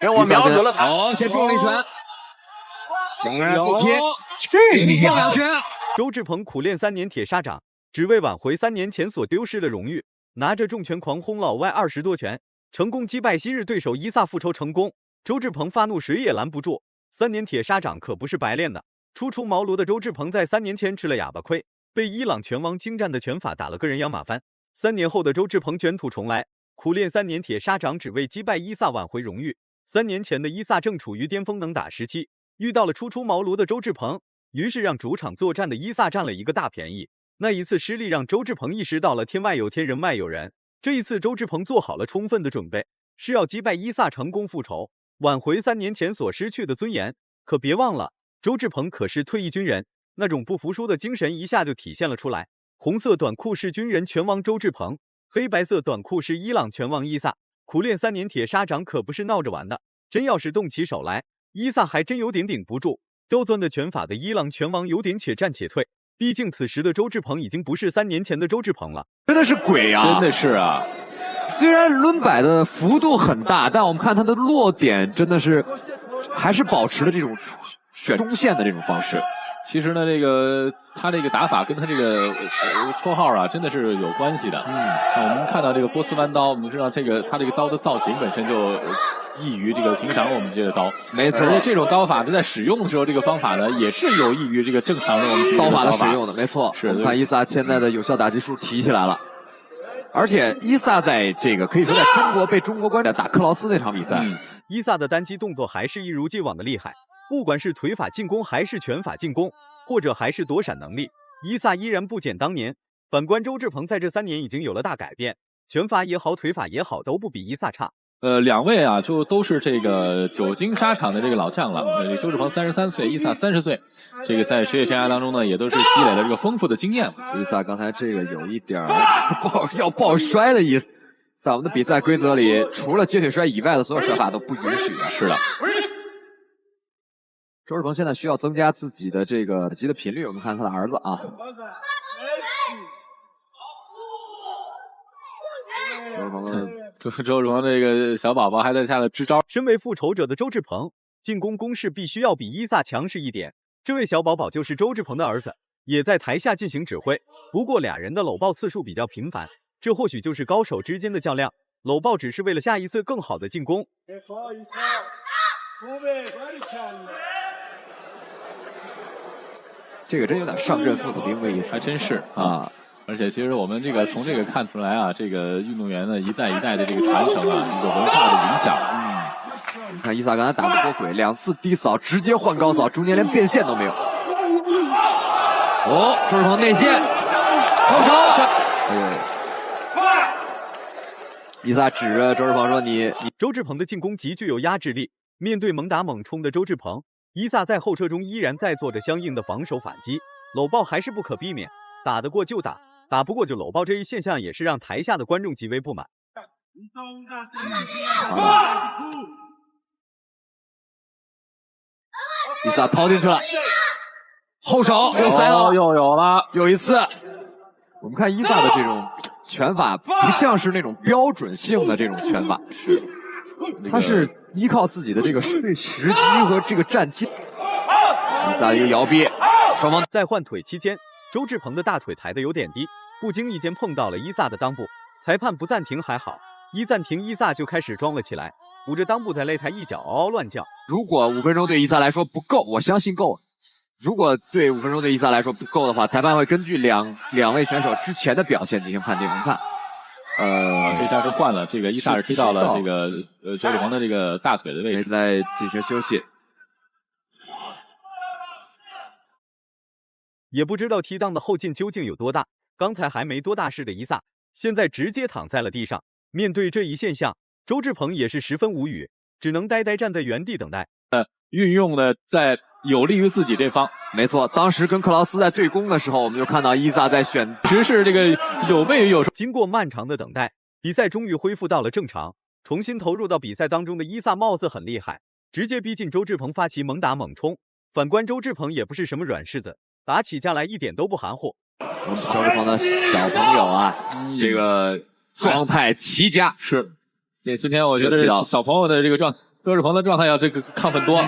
给我瞄准了他。好，先中了一拳。两个人不拼，放两拳。周志鹏苦练3年铁砂掌，只为挽回3年前所丢失的荣誉，拿着重拳狂轰老外20多拳，成功击败昔日对手伊萨，复仇成功。周志鹏发怒，谁也拦不住。3年铁砂掌可不是白练的。初出茅庐的周志鹏在3年前吃了哑巴亏，被伊朗拳王精湛的拳法打了个人仰马翻。3年后的周志鹏卷土重来，苦练3年铁砂掌，只为击败伊萨挽回荣誉。3年前的伊萨正处于巅峰能打时期，遇到了初出茅庐的周志鹏，于是让主场作战的伊萨占了一个大便宜。那一次失利让周志鹏意识到了天外有天，人外有人。这一次周志鹏做好了充分的准备，是要击败伊萨，成功复仇，挽回3年前所失去的尊严。可别忘了，周志鹏可是退役军人，那种不服输的精神一下就体现了出来。红色短裤是军人拳王周志鹏，黑白色短裤是伊朗拳王伊萨。苦练3年铁砂掌可不是闹着玩的，真要是动起手来，伊萨还真有点顶不住。刁钻的拳法的伊朗拳王有点且战且退，毕竟此时的周志鹏已经不是3年前的周志鹏了。真的是鬼啊！真的是啊！虽然抡摆的幅度很大，但我们看他的落点真的是还是保持了这种选中线的这种方式。其实呢，他这个打法跟他这个绰号啊，真的是有关系的。我们看到这个波斯湾刀，我们知道他这个刀的造型本身就异于这个平常我们这个刀。没错，而且这种刀法在使用的时候，这个方法呢也是有益于这个正常的我们刀法的使用的。没错，是。我们看伊萨现在的有效打击数提起来了。而且伊萨在这个可以说在中国被中国观众打克劳斯那场比赛，伊萨的单击动作还是一如既往的厉害，不管是腿法进攻还是拳法进攻，或者还是躲闪能力，伊萨依然不减当年。反观周志鹏在这3年已经有了大改变，拳法也好，腿法也好，都不比伊萨差。两位啊，就都是这个久经沙场的这个老将了。周志鹏33岁，伊萨30岁，这个在职业生涯当中呢，也都是积累了这个丰富的经验。伊萨刚才这个有一点要抱摔的意思，在我们的比赛规则里，除了接腿摔以外的所有摔法都不允许的。是的。周志鹏现在需要增加自己的这个击的频率。我们看他的儿子啊。周志鹏这个小宝宝还在下头支招。身为复仇者的周志鹏，进攻攻势必须要比伊萨强势一点。这位小宝宝就是周志鹏的儿子，也在台下进行指挥。不过俩人的搂抱次数比较频繁，这或许就是高手之间的较量。搂抱只是为了下一次更好的进攻。这个真有点上阵父子兵的意思，还真是啊。而且其实我们从这个看出来啊，这个运动员呢一代一代的这个传承啊，一个文化的影响。你看伊萨刚才打不过鬼，2次低扫直接换高扫，中间连变线都没有。周志鹏内线，高手。伊萨指着周志鹏说：“你。”周志鹏的进攻极具有压制力，面对猛打猛冲的周志鹏，伊萨在后撤中依然在做着相应的防守反击，搂抱还是不可避免，打得过就打。打不过就搂抱，这一现象也是让台下的观众极为不满。伊萨掏进去了，后手又塞到，又有了，有一次。我们看伊萨的这种拳法，不像是那种标准性的这种拳法，是，他是依靠自己的这个时机和这个战机。伊萨一个摇臂，双方在换腿期间，周志鹏的大腿抬得有点低，不经意间碰到了伊萨的裆部，裁判不暂停还好，一暂停伊萨就开始装了起来，捂着裆部在擂台一脚嗷嗷乱叫。如果5分钟对伊萨来说不够，我相信够。如果对5分钟对伊萨来说不够的话，裁判会根据两位选手之前的表现进行判定。我们看，这下是换了，这个伊萨是踢到了这个周志鹏的这个大腿的位置，在进行休息。也不知道踢裆的后劲究竟有多大，刚才还没多大事的伊萨，现在直接躺在了地上。面对这一现象，周志鹏也是十分无语，只能呆呆站在原地等待。运用的在有利于自己这方。没错，当时跟克劳斯在对攻的时候，我们就看到伊萨在选，只是这个有备有守。经过漫长的等待，比赛终于恢复到了正常。重新投入到比赛当中的伊萨貌似很厉害，直接逼近周志鹏，发起猛打猛冲。反观周志鹏也不是什么软柿子，打起架来一点都不含糊。我们周志鹏的小朋友啊，这个状态奇佳。是，今天我觉得小朋友的这个状周志鹏的状态要这个亢奋多。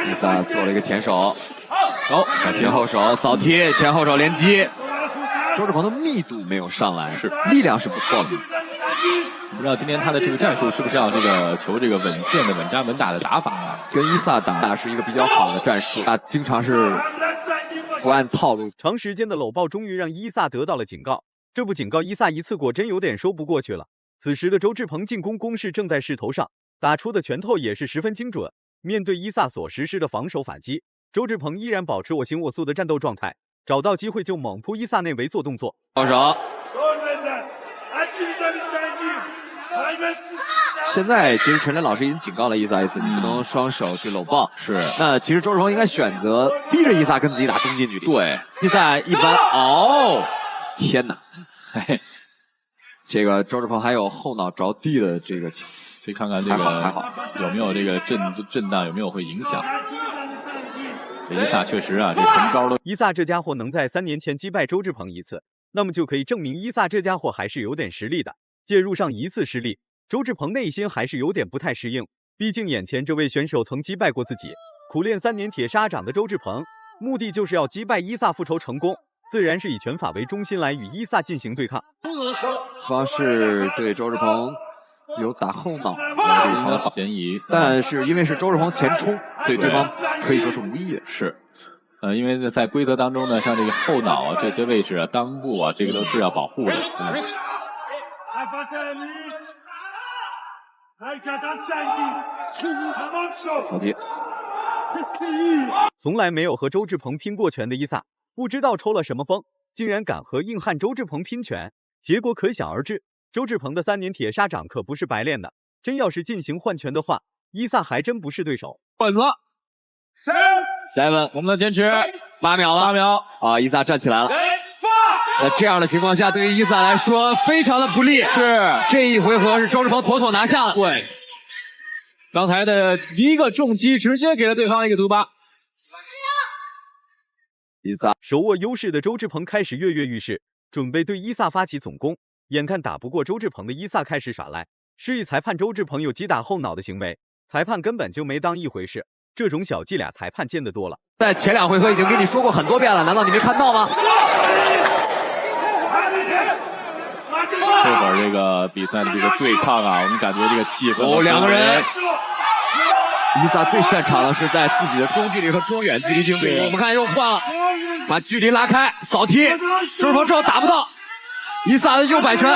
伊萨做了一个前手，好，前后手扫踢，前后手连击。周志鹏的密度没有上来，是力量是不错的。不知道今天他的这个战术是不是要这个求这个稳健的稳扎稳打的打法啊？跟伊萨打是一个比较好的战术，他经常是不按套路。长时间的搂抱终于让伊萨得到了警告，这不警告伊萨一次果真有点说不过去了。此时的周志鹏进攻攻势正在势头上，打出的拳头也是十分精准。面对伊萨所实施的防守反击，周志鹏依然保持我行我素的战斗状态，找到机会就猛扑伊萨内围做动作。放手。现在其实陈磊老师已经警告了伊萨一次，你不能双手去搂抱。是。那其实周志鹏应该选择逼着伊萨跟自己打中近距离。对，伊萨一般哦，天哪！嘿，这个周志鹏还有后脑着地的这个，所以看看这个还好有没有这个震荡有没有会影响。这伊萨确实啊，这横招都。伊萨这家伙能在3年前击败周志鹏一次，那么就可以证明伊萨这家伙还是有点实力的。介入上一次失利，周志鹏内心还是有点不太适应，毕竟眼前这位选手曾击败过自己。苦练3年铁砂掌的周志鹏，目的就是要击败伊萨复仇成功，自然是以拳法为中心来与伊萨进行对抗。方式对周志鹏有打后脑的嫌疑，但是因为是周志鹏前冲，所以对方可以说是无意的。是，因为在规则当中呢，像这个后脑啊这些位置啊、裆部啊，这个都是要保护的。扫地。从来没有和周志鹏拼过拳的伊萨，不知道抽了什么风，竟然敢和硬汉周志鹏拼拳，结果可想而知。周志鹏的3年铁砂掌可不是白练的，真要是进行换拳的话，伊萨还真不是对手。稳了，7，我们的坚持8秒了，8秒啊！伊萨站起来了。在这样的情况下，对于伊萨来说非常的不利。是，这一回合是周志鹏妥妥拿下了。对，刚才的一个重击直接给了对方一个毒疤。伊萨手握优势的周志鹏开始跃跃欲试，准备对伊萨发起总攻。眼看打不过周志鹏的伊萨开始耍赖，示意裁判周志鹏有击打后脑的行为，裁判根本就没当一回事。这种小伎俩裁判见得多了，在前2回合已经跟你说过很多遍了，难道你没看到吗？这会儿这个比赛的这个对抗啊，我们感觉这个气氛两个人。伊萨最擅长的是在自己的中距离和中远距离进攻。我们看又换了，把距离拉开，扫踢，周志鹏之后打不到，伊萨的右摆拳，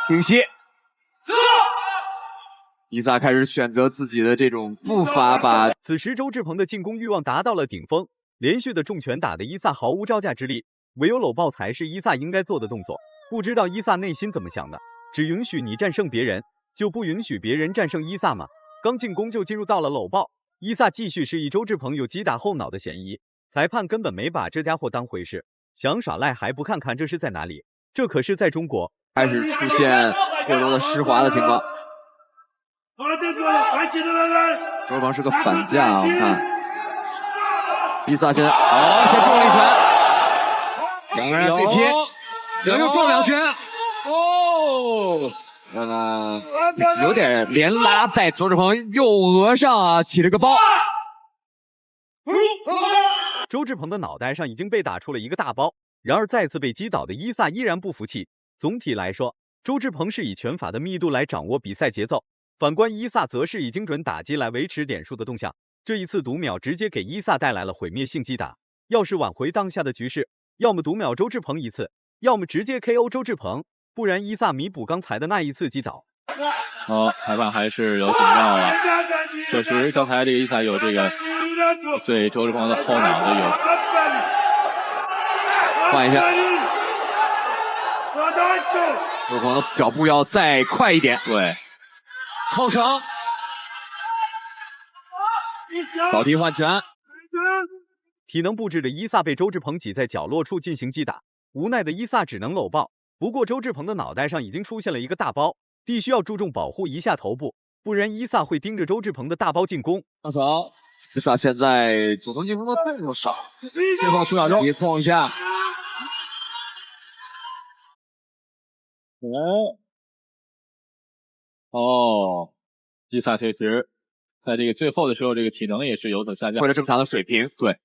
顶膝。伊萨开始选择自己的这种步伐吧。此时周志鹏的进攻欲望达到了顶峰，连续的重拳打得伊萨毫无招架之力，唯有搂抱才是伊萨应该做的动作。不知道伊萨内心怎么想的，只允许你战胜别人，就不允许别人战胜伊萨吗？刚进攻就进入到了搂抱，伊萨继续示意周志鹏有击打后脑的嫌疑，裁判根本没把这家伙当回事，想耍赖还不看看这是在哪里？这可是在中国。开始出现过多的湿滑的情况。周志鹏是个反架啊，我看伊萨现在先中了一拳，两个人对拼，又中2拳，有点连拉带周志鹏右额上啊起了个包。周志鹏的脑袋上已经被打出了一个大包，然而再次被击倒的伊萨依然不服气。总体来说，周志鹏是以拳法的密度来掌握比赛节奏，反观伊萨则是以精准打击来维持点数的动向。这一次读秒直接给伊萨带来了毁灭性击打，要是挽回当下的局势，要么读秒周志鹏一次，要么直接 KO 周志鹏，不然伊萨弥补刚才的那一次击倒。裁判还是有警告啊，确实刚才这个伊萨有这个对周志鹏的后脑的有换一下，周志鹏的脚步要再快一点，对，后手扫踢换拳，体能不支的伊萨被周志鹏挤在角落处进行击打，无奈的伊萨只能搂抱。不过周志鹏的脑袋上已经出现了一个大包，必须要注重保护一下头部，不然伊萨会盯着周志鹏的大包进攻。放手，伊萨现在主动进攻的太少，最后10秒钟，你碰一下。哦，伊萨确实在这个最后的时候，这个体能也是有所下降，回了正常的水平。对，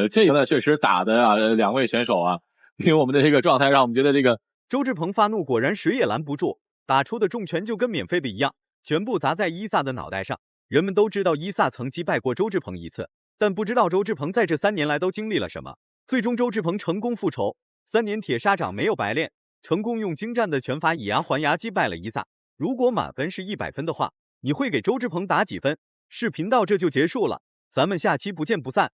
这个呢确实打的啊，两位选手啊，因为我们的这个状态让我们觉得这个周志鹏发怒，果然谁也拦不住，打出的重拳就跟免费的一样，全部砸在伊萨的脑袋上。人们都知道伊萨曾击败过周志鹏一次，但不知道周志鹏在这3年来都经历了什么。最终周志鹏成功复仇，3年铁砂掌没有白练，成功用精湛的拳法以牙还牙击败了伊萨。如果满分是100分的话，你会给周志鹏打几分？视频到这就结束了，咱们下期不见不散。